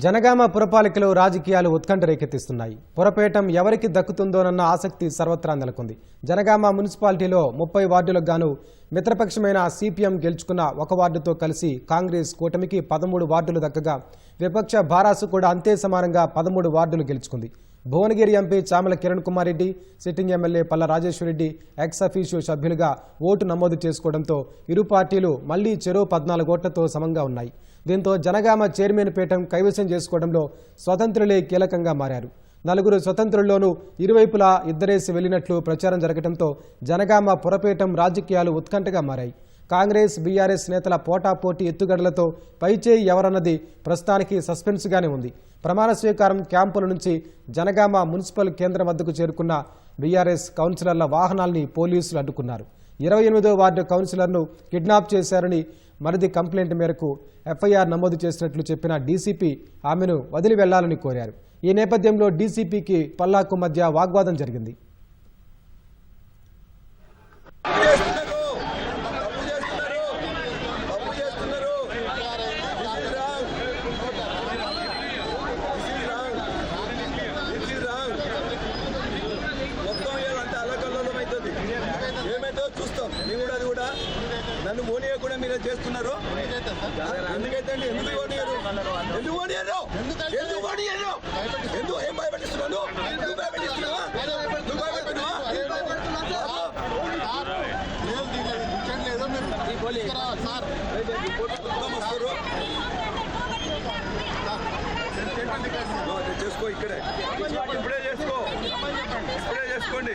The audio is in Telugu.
జనగామ పురపాలికలో రాజకీయాలు ఉత్కంఠ రేకెత్తిస్తున్నాయి. పురపేటం ఎవరికి దక్కుతుందోనన్న ఆసక్తి సర్వత్రా నెలకొంది. జనగామ మున్సిపాలిటీలో 30 వార్డులకు గాను మిత్రపక్షమైన సిపిఎం గెలుచుకున్న ఒక వార్డుతో కలిసి కాంగ్రెస్ కూటమికి 13 వార్డులు దక్కగా విపక్ష భారాసు కూడా అంతే సమానంగా 13 వార్డులు గెలుచుకుంది. Bhuvanagiri MP Chamala Kiran Kumar Reddy, sitting MLA పల్ల రాజేశ్వరరెడ్డి ఎక్స్ అఫీషియో సభ్యులుగా ఓటు నమోదు చేసుకోవడంతో ఇరు పార్టీలు మళ్లీ చెరో 14 ఓట్లతో సమంగా ఉన్నాయి. దీంతో జనగామ చైర్మన్ పీఠం కైవసం చేసుకోవడంలో స్వతంత్రులే కీలకంగా మారారు. 4 స్వతంత్రుల్లోనూ ఇరువైపులా ఇద్దరేసి వెళ్లినట్లు ప్రచారం జరగడంతో జనగామ పురపేటం రాజకీయాలు ఉత్కంఠగా మారాయి. కాంగ్రెస్ బీఆర్ఎస్ నేతల పోటాపోటీ ఎత్తుగడలతో పైచేయి ఎవరన్నది ప్రస్తుతానికి సస్పెన్స్గానే ఉంది. ప్రమాణ స్వీకారం క్యాంపుల నుంచి జనగామ మున్సిపల్ కేంద్రం వద్దకు చేరుకున్న బీఆర్ఎస్ కౌన్సిలర్ల వాహనాల్ని పోలీసులు అడ్డుకున్నారు. 28వ వార్డు కౌన్సిలర్ను కిడ్నాప్ చేశారని మరిది కంప్లైంట్ మేరకు ఎఫ్ఐఆర్ నమోదు చేసినట్లు చెప్పిన డీసీపీ ఆమెను వదిలి వెళ్లాలని కోరారు. ఈ నేపథ్యంలో డీసీపీకి పల్లాకు మధ్య వాగ్వాదం జరిగింది. చూస్తాం మేము కూడా అది కూడా నన్ను మోనియా కూడా మీరే చేస్తున్నారు. ఎందుకైతే ఎందుకు ఏం భయపెట్టిస్తున్నాను? చేసుకో ఇక్కడే ఇప్పుడే చేసుకోండి.